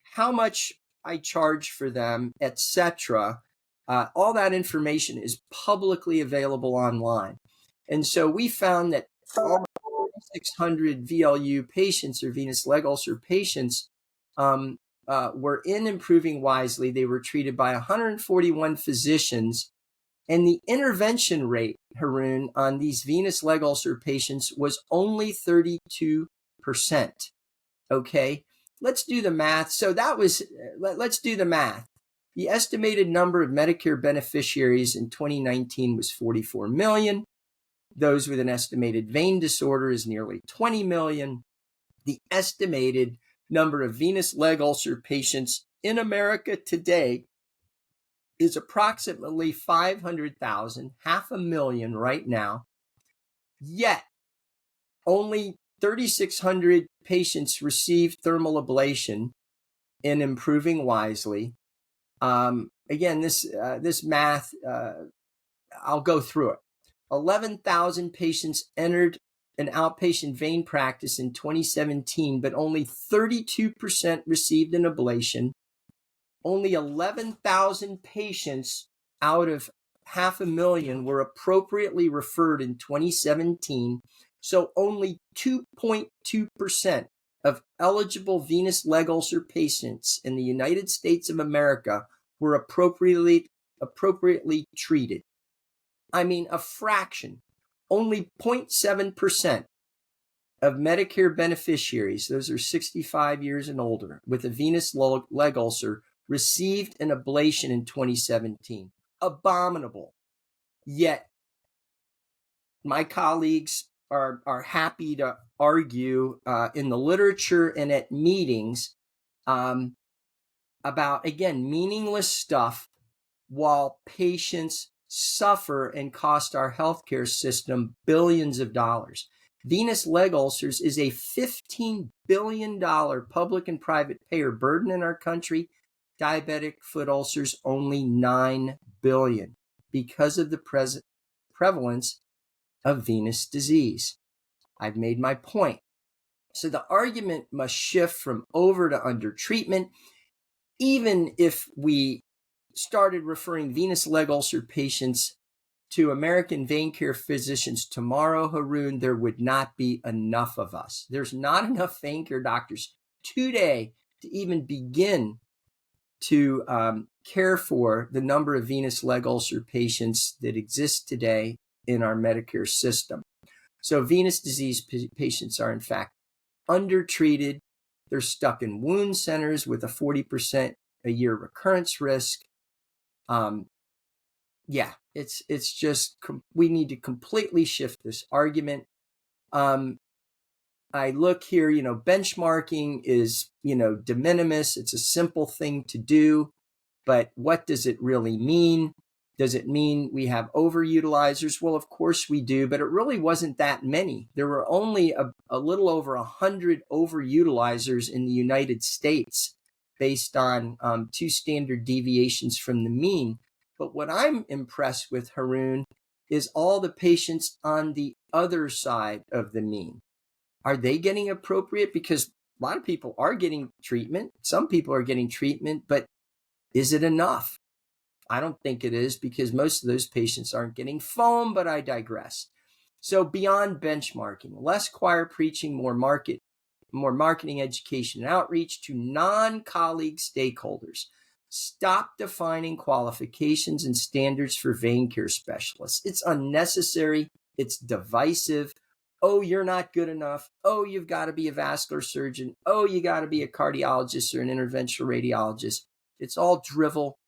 Speaker 2: how much I charge for them, etc. All that information is publicly available online. And so we found that all 600 VLU patients or venous leg ulcer patients were in improving wisely. They were treated by 141 physicians, and the intervention rate, Haroon, on these venous leg ulcer patients was only 32%. Okay, let's do the math. So let's do the math. The estimated number of Medicare beneficiaries in 2019 was 44 million. Those with an estimated vein disorder is nearly 20 million. The estimated number of venous leg ulcer patients in America today is approximately 500,000, 500,000 right now. Yet, only 3,600 patients received thermal ablation in Improving Wisely. Again, this math, I'll go through it. 11,000 patients entered an outpatient vein practice in 2017, but only 32% received an ablation. Only 11,000 patients out of 500,000 were appropriately referred in 2017. So only 2.2% of eligible venous leg ulcer patients in the United States of America were appropriately treated. I mean, a fraction. Only 0.7% of Medicare beneficiaries, those are 65 years and older, with a venous leg ulcer received an ablation in 2017. Abominable. Yet, my colleagues are happy to argue in the literature and at meetings about, again, meaningless stuff while patients suffer and cost our healthcare system billions of dollars. Venous leg ulcers is a $15 billion public and private payer burden in our country. Diabetic foot ulcers, only $9 billion because of the prevalence of venous disease. I've made my point. So the argument must shift from over to under treatment. Even if we started referring venous leg ulcer patients to American vein care physicians tomorrow, Haroon, there would not be enough of us. There's not enough vein care doctors today to even begin to care for the number of venous leg ulcer patients that exist today in our Medicare system. So venous disease patients are in fact undertreated. They're stuck in wound centers with a 40% a year recurrence risk. It's just, we need to completely shift this argument. I look here, benchmarking is, de minimis. It's a simple thing to do, but what does it really mean? Does it mean we have overutilizers? Well, of course we do, but it really wasn't that many. There were only a little over 100 overutilizers in the United States based on 2 standard deviations from the mean. But what I'm impressed with, Haroon, is all the patients on the other side of the mean. Are they getting appropriate? Because a lot of people are getting treatment. Some people are getting treatment, but is it enough? I don't think it is, because most of those patients aren't getting foam, but I digress. So beyond benchmarking, less choir preaching, more marketing, education, and outreach to non-colleague stakeholders. Stop defining qualifications and standards for vein care specialists. It's unnecessary. It's divisive. Oh, you're not good enough. Oh, you've got to be a vascular surgeon. Oh, you got to be a cardiologist or an interventional radiologist. It's all drivel.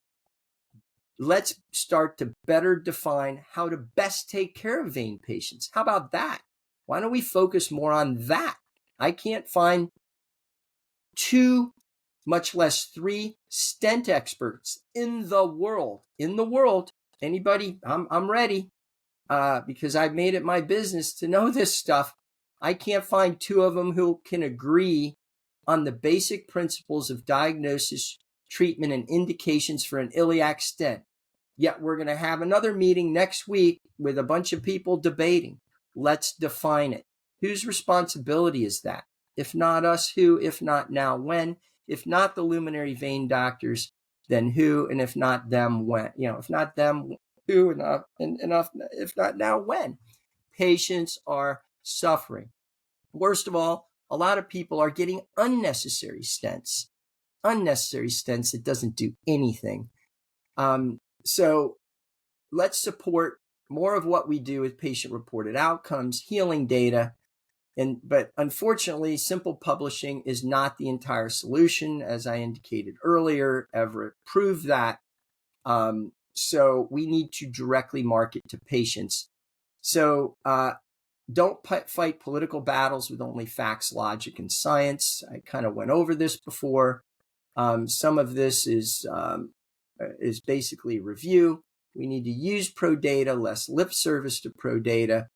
Speaker 2: Let's start to better define how to best take care of vein patients. How about that? Why don't we focus more on that? I can't find 2, much less 3 stent experts in the world. Anybody? I'm ready, because I've made it my business to know this stuff. I can't find 2 of them who can agree on the basic principles of diagnosis, treatment, and indications for an iliac stent. Yet we're going to have another meeting next week with a bunch of people debating. Let's define it. Whose responsibility is that? If not us, who? If not now, when? If not the luminary vein doctors, then who? And if not them, when? If not them, who? And if not now, when? Patients are suffering. Worst of all, a lot of people are getting unnecessary stents that doesn't do anything. So let's support more of what we do with patient-reported outcomes, healing data, But unfortunately, simple publishing is not the entire solution. As I indicated earlier, Everett proved that. So we need to directly market to patients. So don't fight political battles with only facts, logic, and science. I kind of went over this before. Some of this is basically review. We need to use pro data, less lip service to pro data.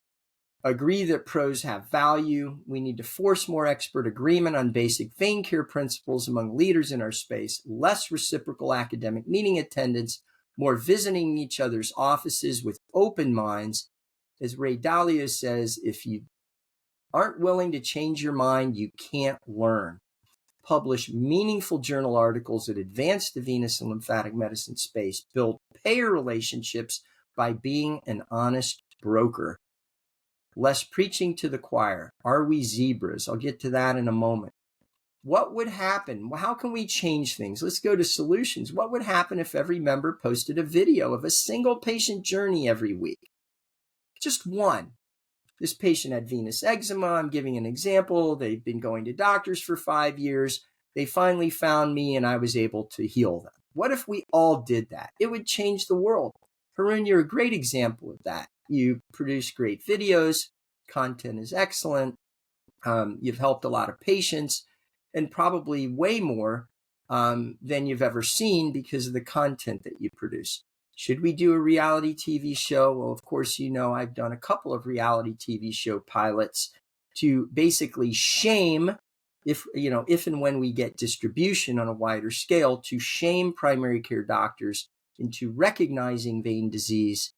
Speaker 2: Agree that pros have value. We need to force more expert agreement on basic vein care principles among leaders in our space, less reciprocal academic meeting attendance, more visiting each other's offices with open minds. As Ray Dalio says, if you aren't willing to change your mind, you can't learn. Publish meaningful journal articles that advance the venous and lymphatic medicine space. Build payer relationships by being an honest broker. Less preaching to the choir. Are we zebras? I'll get to that in a moment. What would happen? How can we change things? Let's go to solutions. What would happen if every member posted a video of a single patient journey every week? Just one. This patient had venous eczema. I'm giving an example. They've been going to doctors for 5 years. They finally found me and I was able to heal them. What if we all did that? It would change the world. Haroon, you're a great example of that. You produce great videos. Content is excellent. You've helped a lot of patients and probably way more than you've ever seen because of the content that you produce. Should we do a reality TV show? Well, of course, you know, I've done a couple of reality TV show pilots to basically shame, if and when we get distribution on a wider scale, to shame primary care doctors into recognizing vein disease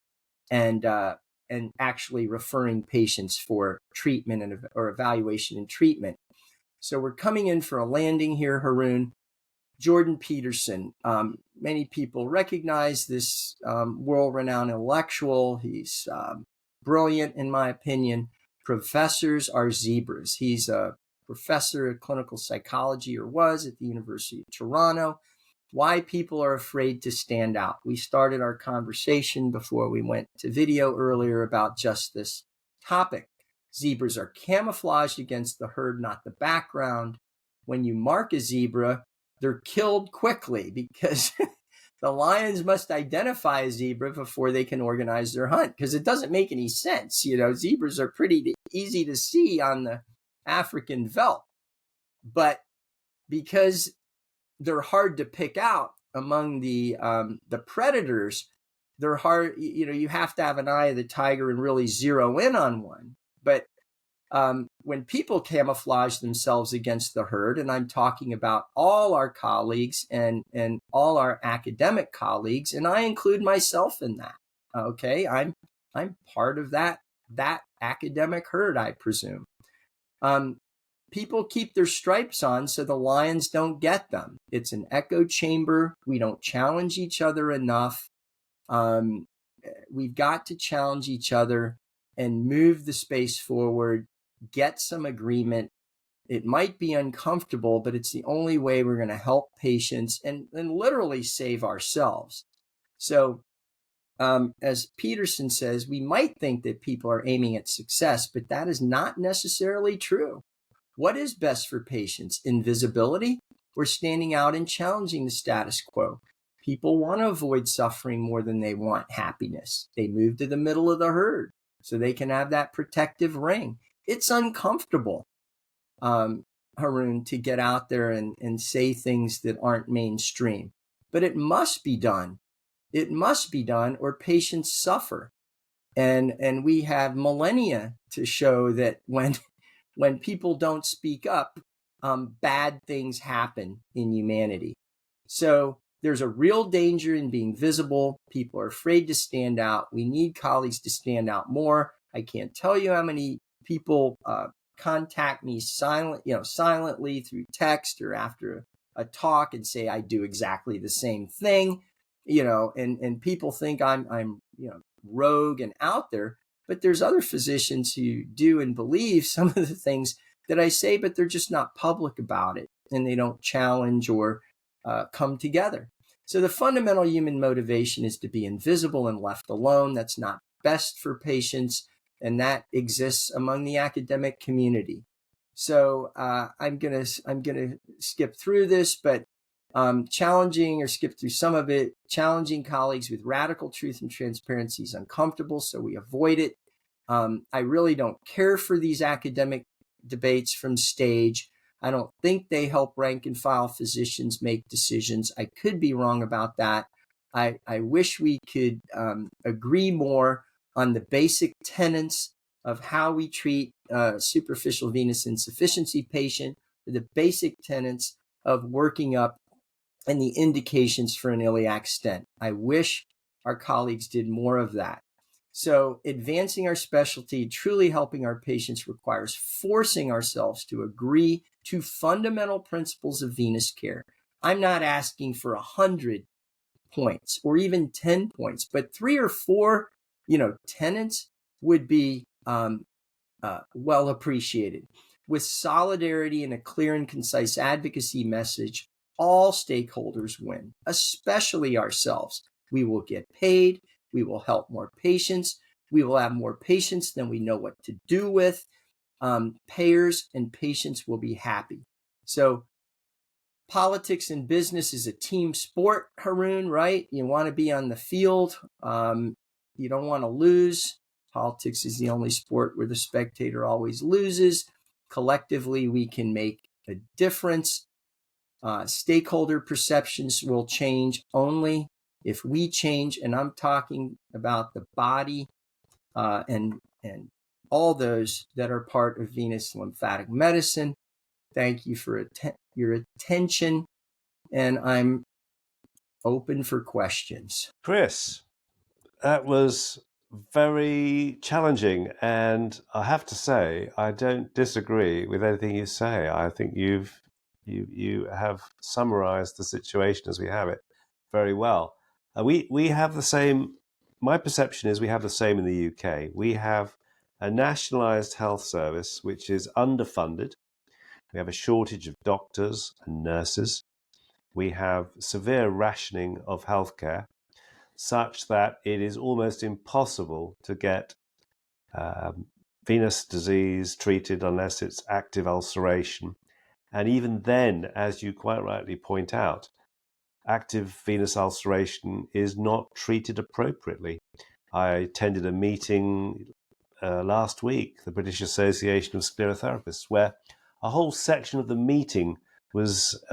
Speaker 2: and actually referring patients for treatment or evaluation and treatment. So we're coming in for a landing here, Haroon. Jordan Peterson. Many people recognize this world-renowned intellectual. He's brilliant, in my opinion. Professors are zebras. He's a professor of clinical psychology, or was, at the University of Toronto. Why people are afraid to stand out. We started our conversation before we went to video earlier about just this topic. Zebras are camouflaged against the herd, not the background. When you mark a zebra, they're killed quickly because the lions must identify a zebra before they can organize their hunt, because it doesn't make any sense. You know, zebras are pretty easy to see on the African veldt, but because they're hard to pick out among the predators, they're hard. You have to have an eye of the tiger and really zero in on one. But when people camouflage themselves against the herd, and I'm talking about all our colleagues and all our academic colleagues, and I include myself in that. Okay, I'm part of that academic herd, I presume. People keep their stripes on so the lions don't get them. It's an echo chamber. We don't challenge each other enough. We've got to challenge each other and move the space forward, get some agreement. It might be uncomfortable, but it's the only way we're going to help patients and literally save ourselves. So as Peterson says, we might think that people are aiming at success, but that is not necessarily true. What is best for patients? Invisibility or standing out and challenging the status quo? People want to avoid suffering more than they want happiness. They move to the middle of the herd so they can have that protective ring. It's uncomfortable, Haroon, to get out there and say things that aren't mainstream. But it must be done. It must be done or patients suffer. And we have millennia to show that when people don't speak up, bad things happen in humanity. So there's a real danger in being visible. People are afraid to stand out. We need colleagues to stand out more. I can't tell you how many people contact me silently through text or after a talk and say I do exactly the same thing, and people think I'm rogue and out there. But there's other physicians who do and believe some of the things that I say, but they're just not public about it, and they don't challenge or come together. So the fundamental human motivation is to be invisible and left alone. That's not best for patients. and that exists among the academic community. So I'm gonna skip through this, but challenging or skip through some of it. Challenging colleagues with radical truth and transparency is uncomfortable, so we avoid it. I really don't care for these academic debates from stage. I don't think they help rank and file physicians make decisions. I could be wrong about that. I wish we could agree more on the basic tenets of how we treat superficial venous insufficiency patient, the basic tenets of working up and the indications for an iliac stent. I wish our colleagues did more of that. So advancing our specialty, truly helping our patients requires forcing ourselves to agree to fundamental principles of venous care. I'm not asking for 100 points or even 10 points, but 3 or 4, tenets would be well appreciated. With solidarity and a clear and concise advocacy message, all stakeholders win, especially ourselves. We will get paid. We will help more patients. We will have more patients than we know what to do with. Payers and patients will be happy. So politics and business is a team sport, Haroon, right? You want to be on the field. You don't want to lose. Politics is the only sport where the spectator always loses. Collectively, we can make a difference. Stakeholder perceptions will change only if we change, and I'm talking about the body and all those that are part of venous lymphatic medicine. Thank you for your attention, and I'm open for questions.
Speaker 1: Chris, that was very challenging, and I have to say I don't disagree with anything you say. I think you have summarized the situation as we have it very well. We have the same. My perception is we have the same in the UK. We have a nationalized health service which is underfunded. We have a shortage of doctors and nurses. We have severe rationing of healthcare, such that it is almost impossible to get venous disease treated unless it's active ulceration. And even then, as you quite rightly point out, active venous ulceration is not treated appropriately. I attended a meeting last week, the British Association of Sclerotherapists, where a whole section of the meeting was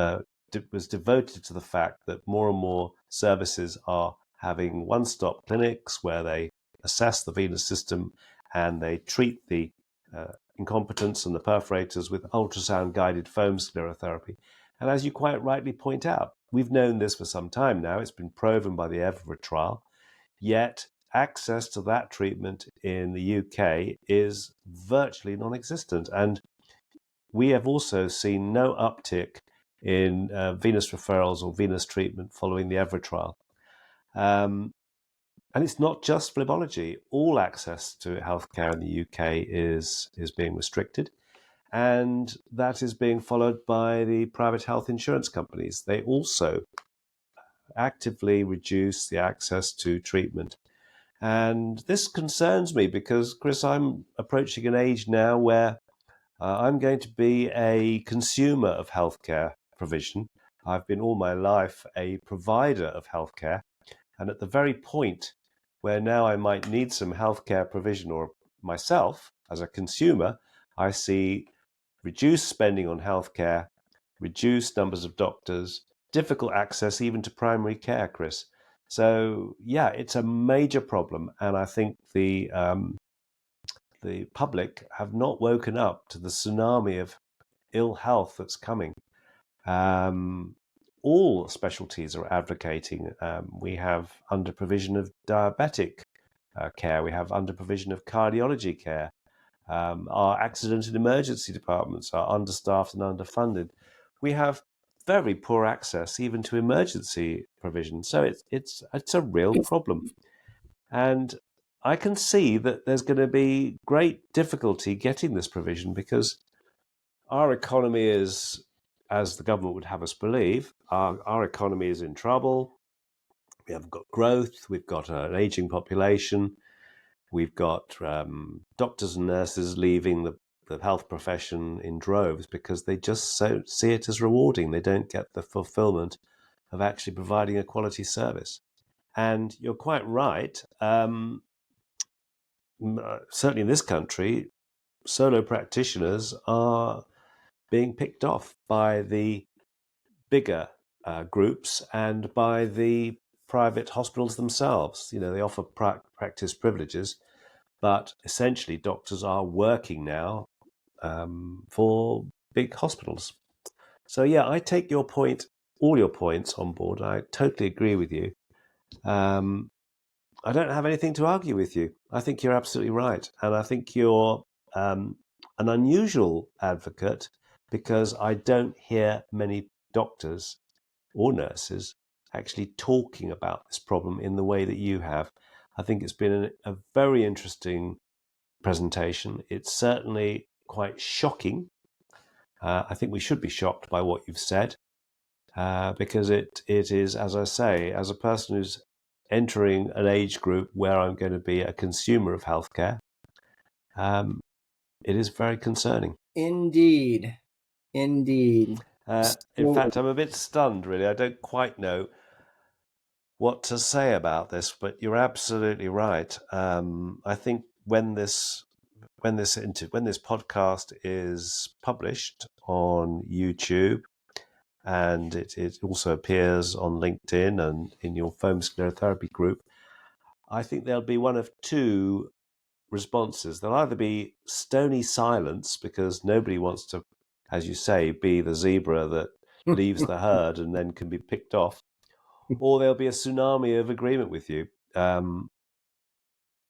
Speaker 1: devoted to the fact that more and more services are having one-stop clinics where they assess the venous system and they treat the incompetence and the perforators with ultrasound-guided foam sclerotherapy. And as you quite rightly point out, we've known this for some time now. It's been proven by the Evra trial. Yet access to that treatment in the UK is virtually non-existent. And we have also seen no uptick in venous referrals or venous treatment following the Evra trial. And it's not just phlebology. All access to healthcare in the UK is being restricted. And that is being followed by the private health insurance companies. They also actively reduce the access to treatment. And this concerns me because, Chris, I'm approaching an age now where I'm going to be a consumer of healthcare provision. I've been all my life a provider of healthcare. And at the very point where now I might need some healthcare provision or myself as a consumer, I see reduced spending on healthcare, reduced numbers of doctors, difficult access even to primary care, Chris. So yeah, it's a major problem, and I think the public have not woken up to the tsunami of ill health that's coming. All specialties are advocating. We have under provision of diabetic care. We have under provision of cardiology care. Our accident and emergency departments are understaffed and underfunded. We have very poor access even to emergency provision. So it's a real problem. And I can see that there's going to be great difficulty getting this provision because our economy is, as the government would have us believe, our economy is in trouble. We have got growth. We've got an aging population. We've got doctors and nurses leaving the health profession in droves because they just see it as rewarding. They don't get the fulfillment of actually providing a quality service. And you're quite right. Certainly in this country, solo practitioners are being picked off by the bigger groups and by the private hospitals themselves. They offer practice privileges, but essentially doctors are working now for big hospitals. So yeah, I take all your points on board. I totally agree with you. I don't have anything to argue with you. I think you're absolutely right. And I think you're an unusual advocate because I don't hear many doctors or nurses actually talking about this problem in the way that you have. I think it's been a very interesting presentation. It's certainly quite shocking. I think we should be shocked by what you've said because it is, as I say, as a person who's entering an age group where I'm going to be a consumer of healthcare, it is very concerning.
Speaker 2: Indeed.
Speaker 1: In fact, I'm a bit stunned, really. I don't quite know what to say about this, but you're absolutely right. I think when this podcast is published on YouTube, and it also appears on LinkedIn and in your foam sclerotherapy group, I think there'll be one of two responses. There'll either be stony silence because nobody wants to, as you say, be the zebra that leaves the herd and then can be picked off, or there'll be a tsunami of agreement with you.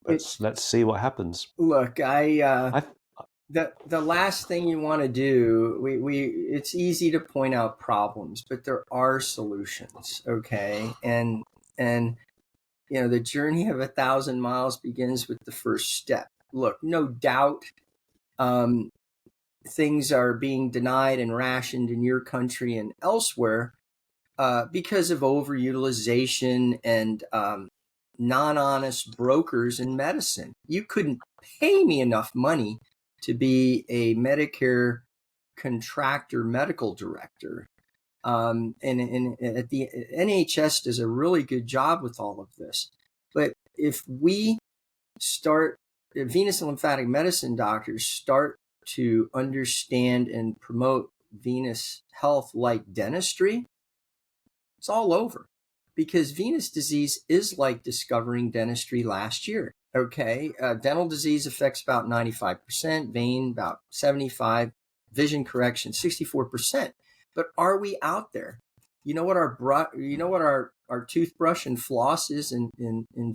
Speaker 1: Let's see what happens.
Speaker 2: Look, the last thing you want to do, it's easy to point out problems, but there are solutions, okay? And the journey of 1,000 miles begins with the first step. Look, no doubt, things are being denied and rationed in your country and elsewhere because of overutilization and non-honest brokers in medicine. You couldn't pay me enough money to be a Medicare contractor medical director. And at the NHS does a really good job with all of this. But if venous and lymphatic medicine doctors start to understand and promote venous health like dentistry, it's all over. Because venous disease is like discovering dentistry last year. Okay, dental disease affects about 95%, vein about 75%, vision correction 64%. But are we out there? You know what our toothbrush and floss is in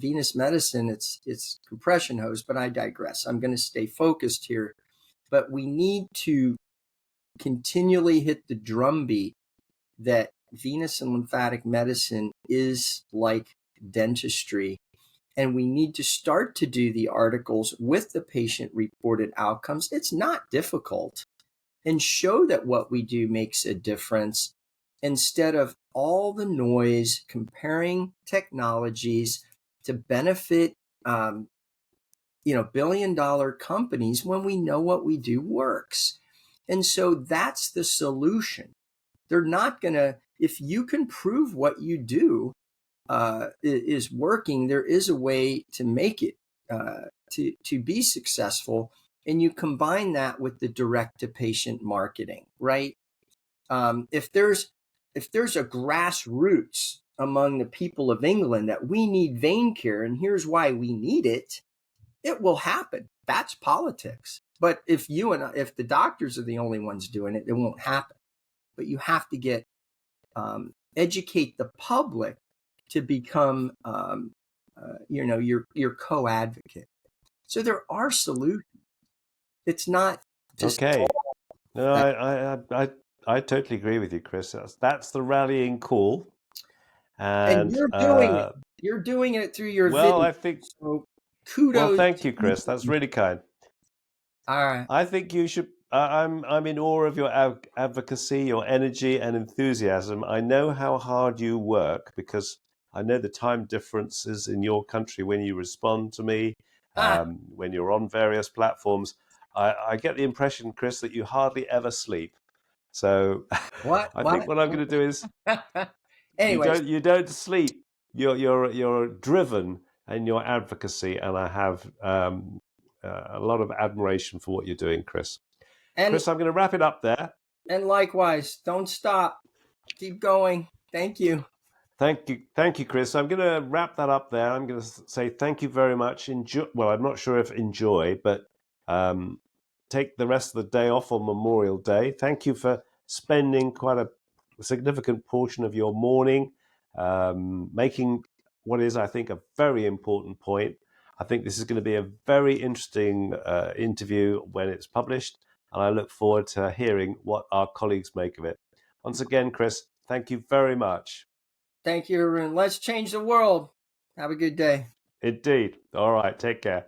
Speaker 2: venous medicine? It's compression hose. But I digress. I'm going to stay focused here. But we need to continually hit the drumbeat that venous and lymphatic medicine is like dentistry. And we need to start to do the articles with the patient reported outcomes. It's not difficult. And show that what we do makes a difference instead of all the noise comparing technologies to benefit billion-dollar companies when we know what we do works. And so that's the solution. They're not going to, if you can prove what you do is working, there is a way to make it to be successful. And you combine that with the direct-to-patient marketing, right? If there's a grassroots among the people of England that we need vein care, and here's why we need it, it will happen. That's politics. But if the doctors are the only ones doing it, it won't happen. But you have to educate the public to become, your co-advocate. So there are solutions. It's not just
Speaker 1: okay. No, I totally agree with you, Chris. That's the rallying call, and
Speaker 2: you're doing it. You're doing it through your video.
Speaker 1: I think.
Speaker 2: So kudos.
Speaker 1: Well, thank you, Chris. That's really kind.
Speaker 2: All right.
Speaker 1: I think you should. I'm in awe of your advocacy, your energy, and enthusiasm. I know how hard you work because I know the time differences in your country when you respond to me when you're on various platforms. I get the impression, Chris, that you hardly ever sleep. So
Speaker 2: What?
Speaker 1: I think what I'm going to do is
Speaker 2: Anyways,
Speaker 1: you don't sleep. You're driven in your advocacy, and I have a lot of admiration for what you're doing, Chris.
Speaker 2: and
Speaker 1: Chris, I'm going to wrap it up there.
Speaker 2: and likewise, don't stop. Keep going. Thank you.
Speaker 1: Thank you, Chris. I'm going to wrap that up there. I'm going to say thank you very much. Enjoy. Well, I'm not sure if enjoy, but um, take the rest of the day off on Memorial Day. Thank you for spending quite a significant portion of your morning making what is, I think, a very important point. I think this is going to be a very interesting interview when it's published, and I look forward to hearing what our colleagues make of it. Once again, Chris, thank you very much.
Speaker 2: Thank you, Arun. Let's change the world. Have a good day.
Speaker 1: Indeed. All right. Take care.